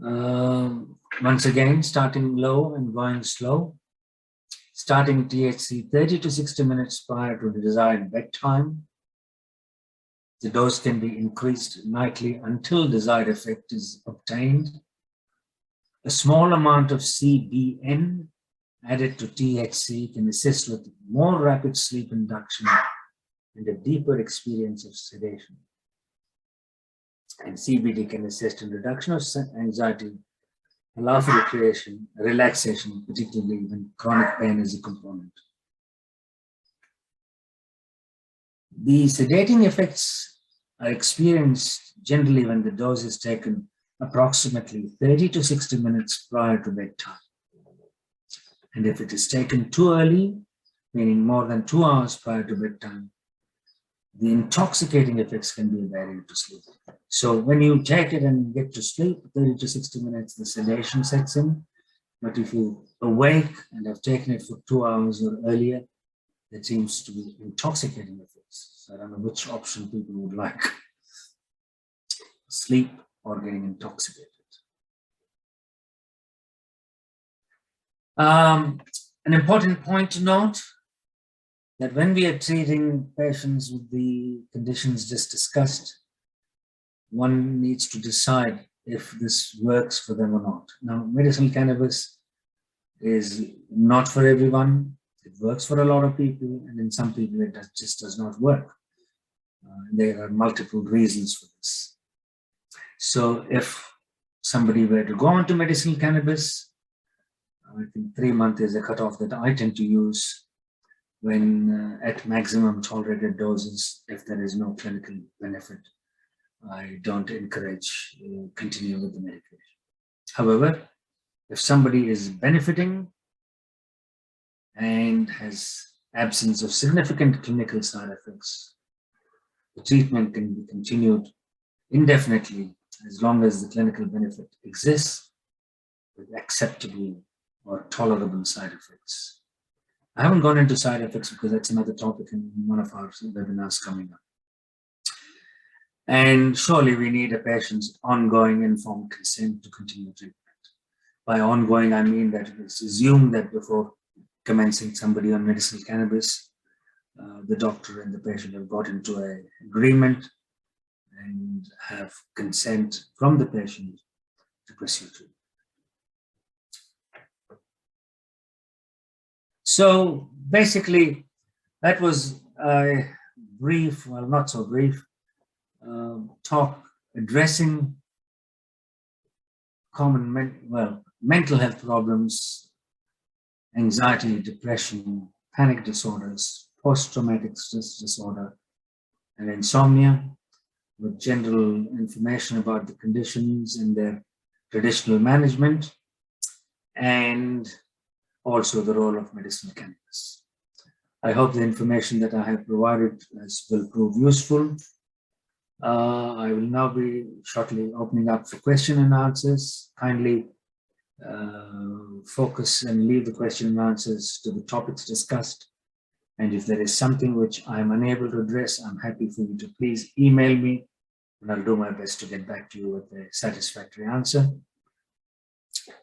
anxiety. Once again, starting low and going slow. Starting THC 30 to 60 minutes prior to the desired bedtime. The dose can be increased nightly until desired effect is obtained. A small amount of CBN added to THC can assist with more rapid sleep induction and a deeper experience of sedation. And CBD can assist in reduction of anxiety, allow for recreation, relaxation, particularly when chronic pain is a component. The sedating effects are experienced generally when the dose is taken approximately 30 to 60 minutes prior to bedtime. And if it is taken too early, meaning more than 2 hours prior to bedtime, the intoxicating effects can be a barrier to sleep. So when you take it and get to sleep, 30 to 60 minutes, the sedation sets in. But if you awake and have taken it for 2 hours or earlier, There seems to be intoxicating effects. So I don't know which option people would like. Sleep or getting intoxicated. An important point to note that when we are treating patients with the conditions just discussed, one needs to decide if this works for them or not. Now, medicinal cannabis is not for everyone. It works for a lot of people, and in some people it just does not work. There are multiple reasons for this. So if somebody were to go on to medicinal cannabis, I think 3 months is a cutoff that I tend to use when at maximum tolerated doses, if there is no clinical benefit, I don't encourage continue with the medication. However, if somebody is benefiting and has absence of significant clinical side effects, the treatment can be continued indefinitely as long as the clinical benefit exists with acceptable or tolerable side effects. I haven't gone into side effects because that's another topic in one of our webinars coming up. And surely we need a patient's ongoing informed consent to continue treatment. By ongoing, I mean that it's assumed that before commencing somebody on medicinal cannabis, the doctor and the patient have got into an agreement and have consent from the patient to pursue treatment. So basically, that was a brief, well, not so brief, talk addressing common mental health problems, anxiety, depression, panic disorders, post-traumatic stress disorder, and insomnia, with general information about the conditions and their traditional management, and also the role of medicinal cannabis. I hope the information that I have provided will prove useful. I will now be shortly opening up for question and answers. Kindly focus and leave the question and answers to the topics discussed. And if there is something which I'm unable to address, I'm happy for you to please email me, and I'll do my best to get back to you with a satisfactory answer.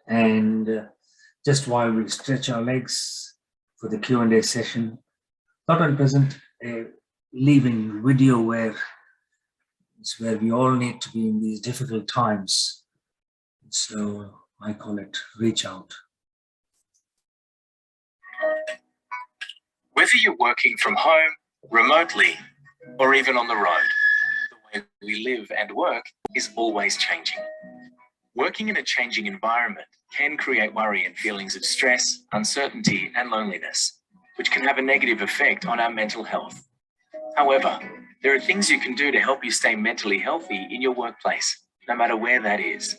And just while we stretch our legs for the Q&A session, thought I'd present a leaving video where we all need to be in these difficult times. So I call it Reach Out. Whether you're working from home, remotely, or even on the road, the way we live and work is always changing. Working in a changing environment can create worry and feelings of stress, uncertainty, and loneliness, which can have a negative effect on our mental health. However, there are things you can do to help you stay mentally healthy in your workplace, no matter where that is.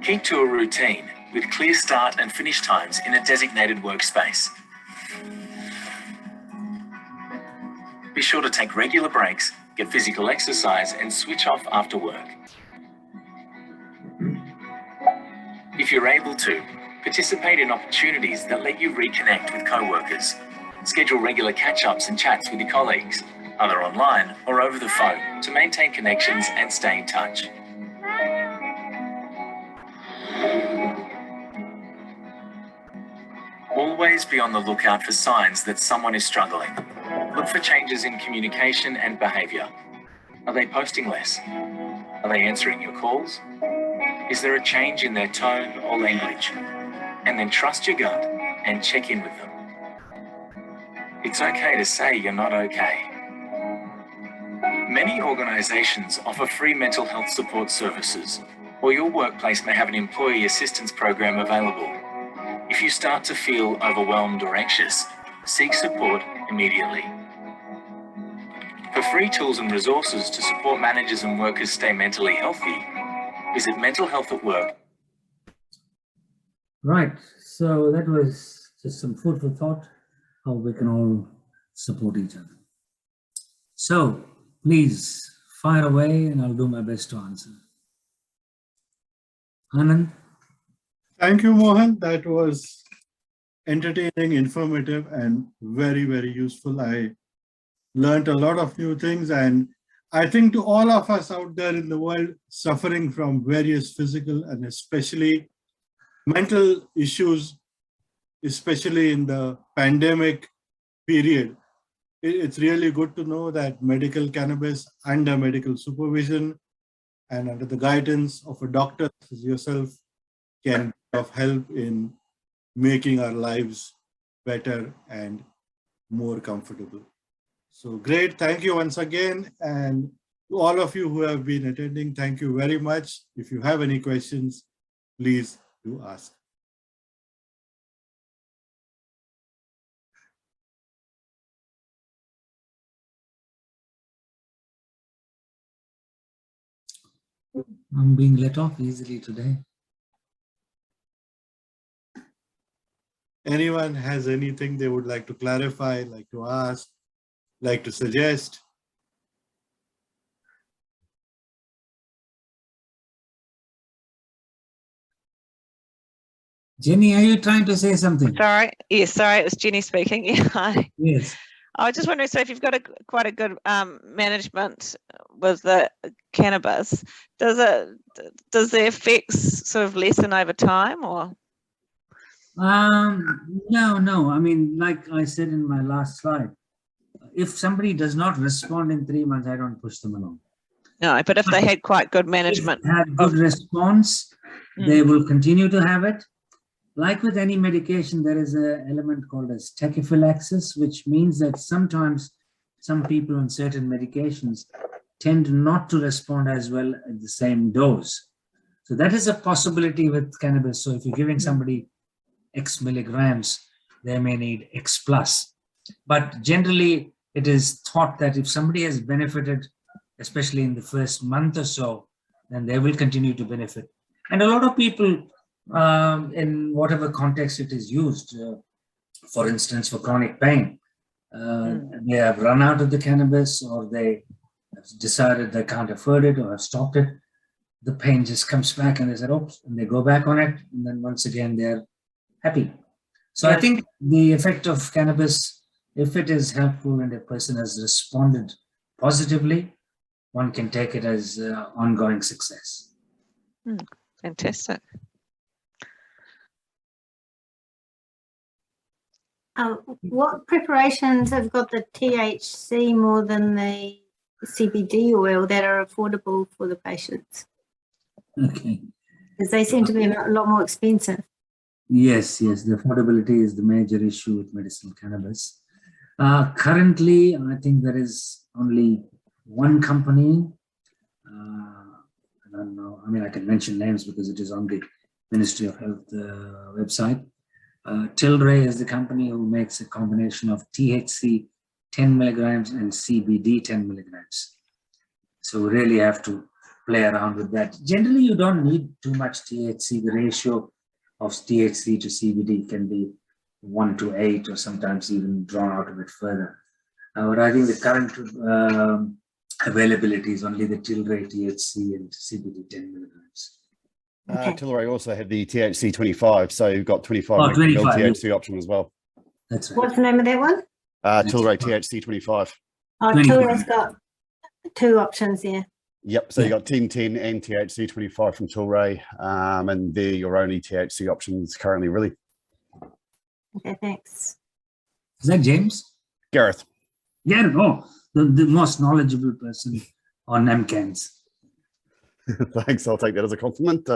Keep to a routine with clear start and finish times in a designated workspace. Be sure to take regular breaks, get physical exercise, and switch off after work. If you're able to, participate in opportunities that let you reconnect with co-workers. Schedule regular catch-ups and chats with your colleagues, either online or over the phone, to maintain connections and stay in touch. Always be on the lookout for signs that someone is struggling. Look for changes in communication and behaviour. Are they posting less? Are they answering your calls? Is there a change in their tone or language? And then trust your gut and check in with them. It's okay to say you're not okay. Many organisations offer free mental health support services, or your workplace may have an employee assistance program available. If you start to feel overwhelmed or anxious, seek support immediately. For free tools and resources to support managers and workers stay mentally healthy, visit Mental Health at Work. Right, so that was just some food for thought, how we can all support each other. So please fire away and I'll do my best to answer. Anand? Thank you, Mohan. That was entertaining, informative, and very, very useful. I learned a lot of new things, and I think to all of us out there in the world suffering from various physical and especially mental issues, especially in the pandemic period, it's really good to know that medical cannabis under medical supervision and under the guidance of a doctor as yourself can be of help in making our lives better and more comfortable. So great, thank you once again. And to all of you who have been attending, thank you very much. If you have any questions, please do ask. I'm being let off easily today. Anyone has anything they would like to clarify, like to ask, like to suggest? Jenny, are you trying to say something? Sorry. Yes, sorry, it was Jenny speaking. Yeah. Hi. Yes. I was just wondering, so if you've got quite a good management with the cannabis, does the effects sort of lessen over time, or? No. I mean, like I said in my last slide, if somebody does not respond in 3 months, I don't push them along. No, but if they had quite good management. If they had good response, they will continue to have it. Like with any medication, there is an element called as tachyphylaxis, which means that sometimes some people on certain medications tend not to respond as well at the same dose. So that is a possibility with cannabis. So if you're giving somebody X milligrams, they may need X plus. But generally, it is thought that if somebody has benefited, especially in the first month or so, then they will continue to benefit. And a lot of people, in whatever context it is used, for instance, for chronic pain, they have run out of the cannabis, or they have decided they can't afford it or have stopped it. The pain just comes back and they said, oops, and they go back on it. And then once again, they're happy. So I think the effect of cannabis, if it is helpful and a person has responded positively, one can take it as ongoing success. Fantastic. What preparations have got the THC more than the CBD oil that are affordable for the patients? Okay. Because they seem to be a lot more expensive. Yes, the affordability is the major issue with medicinal cannabis. Currently, I think there is only one company. I don't know. I mean, I can mention names because it is on the Ministry of Health website. Tilray is the company who makes a combination of THC 10 milligrams and CBD 10 milligrams. So we really have to play around with that. Generally, you don't need too much THC. The ratio of THC to CBD can be 1:8 or sometimes even drawn out a bit further. But I think the current availability is only the Tilray THC and CBD 10 milligrams. Tilray also have the THC 25, so you've got 25 THC option as well. That's right. What's the name of that one? Tilray THC 25. Oh, Tilray's got 2 options there. Yep, so you got 1010 and THC 25 from Tilray, and they're your only THC options currently, really. Okay, thanks. Is that James? Gareth. Gareth, the most knowledgeable person on MCANs. Thanks, I'll take that as a compliment.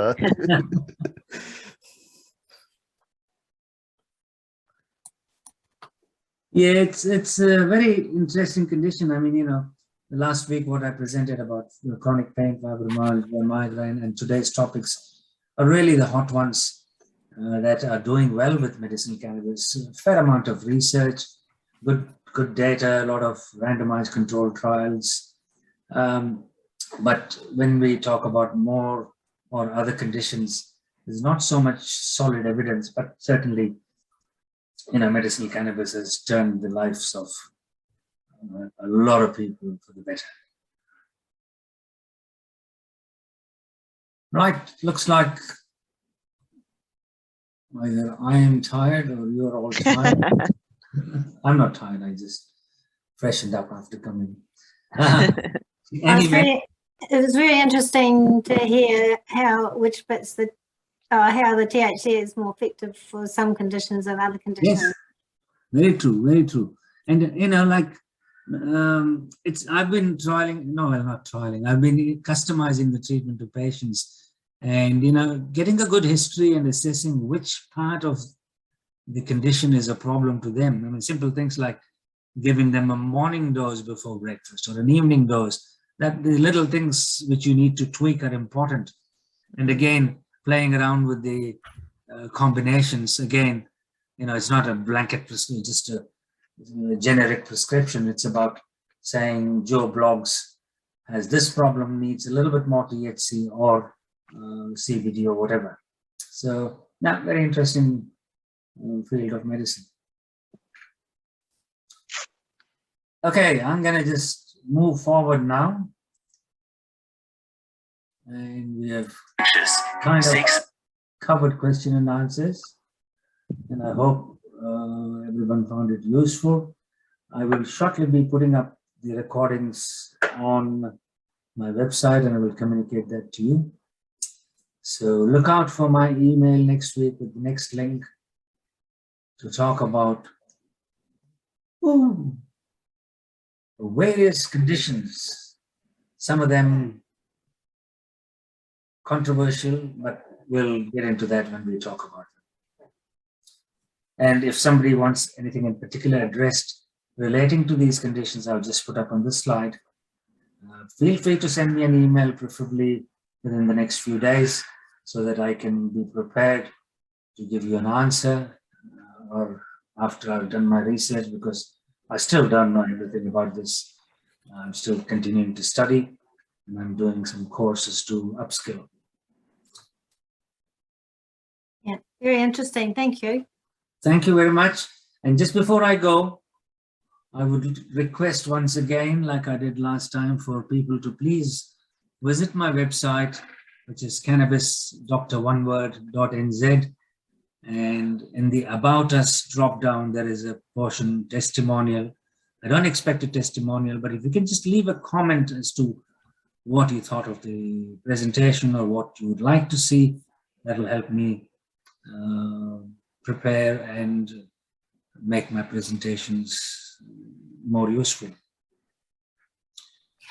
Yeah, it's a very interesting condition. I mean, last week what I presented about chronic pain, fibromyalgia, migraine, and today's topics are really the hot ones that are doing well with medicinal cannabis. A fair amount of research, good data, a lot of randomized controlled trials. But when we talk about more or other conditions, there's not so much solid evidence, but certainly, medicinal cannabis has turned the lives of a lot of people for the better. Right, looks like either I am tired or you're all tired. I'm not tired. I just freshened up after coming. Anyway, It was very interesting to hear how the THC is more effective for some conditions than other conditions. yes, very true, very true. And you know, like I've been I've been customizing the treatment to patients, and you know, getting a good history and assessing which part of the condition is a problem to them. I mean, simple things like giving them a morning dose before breakfast or an evening dose. That the little things which you need to tweak are important. And again, playing around with the combinations. Again, you know, it's not a blanket prescription, just a generic prescription. It's about saying Joe Blogs has this problem, needs a little bit more THC or CBD or whatever. So, yeah, very interesting field of medicine. Okay, I'm gonna just move forward now. And we have kind of covered question and answers. And I hope everyone found it useful. I will shortly be putting up the recordings on my website and I will communicate that to you. So look out for my email next week with the next link to talk about various conditions, some of them controversial, but we'll get into that when we talk about them. And if somebody wants anything in particular addressed relating to these conditions, I'll just put up on this slide. Feel free to send me an email, preferably within the next few days, so that I can be prepared to give you an answer or after I've done my research, because I still don't know everything about this. I'm still continuing to study and I'm doing some courses to upskill. Yeah, very interesting. Thank you. Thank you very much. And just before I go, I would request once again, like I did last time, for people to please visit my website, which is Cannabisdr.nz. And in the About Us drop down, there is a portion testimonial. I don't expect a testimonial, but if you can just leave a comment as to what you thought of the presentation or what you would like to see, that will help me prepare and make my presentations more useful.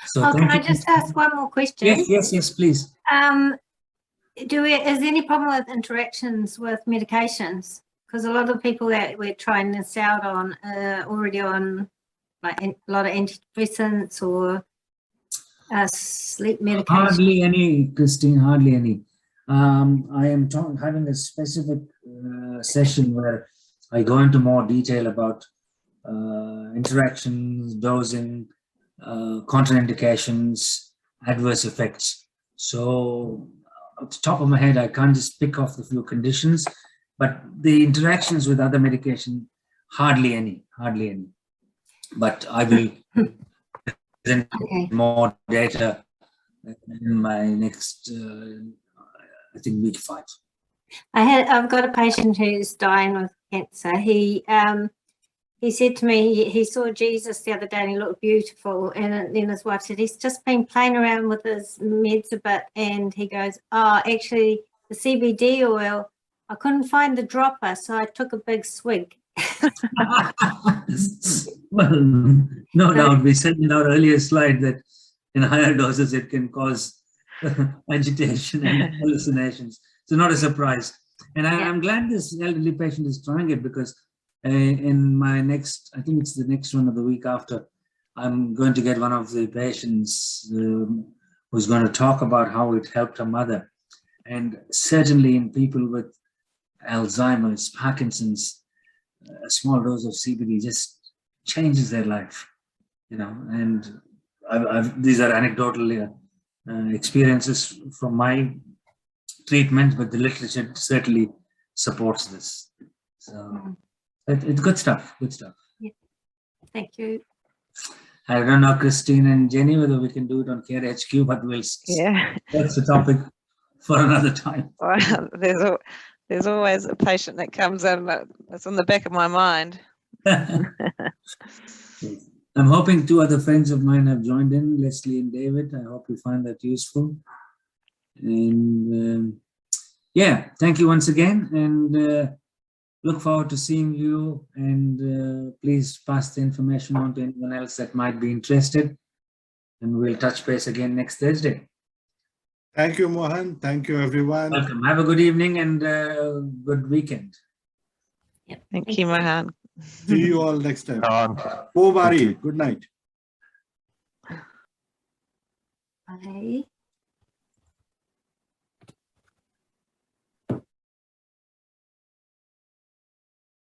So can I just ask one more question? Yes, please. Is there any problem with interactions with medications? Because a lot of people that we're trying this out on are already on like a lot of antidepressants or sleep medication. Hardly any, Christine, hardly any. I am having a specific session where I go into more detail about interactions, dosing, contraindications, adverse effects. So off the top of my head, I can't just pick off the few conditions, but the interactions with other medication, hardly any. But I will present more data in my next, I think, week 5. I've got a patient who's dying with cancer. He said to me he saw Jesus the other day and he looked beautiful, and then his wife said he's just been playing around with his meds a bit, and he goes, oh, actually the CBD oil, I couldn't find the dropper, so I took a big swig. Well, no doubt, we said in our earlier slide that in higher doses it can cause agitation and hallucinations. So not a surprise. And I'm glad this elderly patient is trying it, because in my next, I think it's the next one or the week after, I'm going to get one of the patients who's going to talk about how it helped her mother. And certainly in people with Alzheimer's, Parkinson's, a small dose of CBD just changes their life, you know. And these are anecdotal experiences from my treatment, but the literature certainly supports this. So it's good stuff, Yeah. Thank you. I don't know, Christine and Jenny, whether we can do it on Care HQ, but that's the topic for another time. Well, There's always a patient that comes in that's on the back of my mind. I'm hoping 2 other friends of mine have joined in, Leslie and David. I hope you find that useful. And yeah, thank you once again, and look forward to seeing you. And please pass the information on to anyone else that might be interested. And we'll touch base again next Thursday. Thank you, Mohan. Thank you, everyone. Welcome. Have a good evening and good weekend. Yep. Thank you, Mohan. See you all next time. Bo Bari, good night. Bye.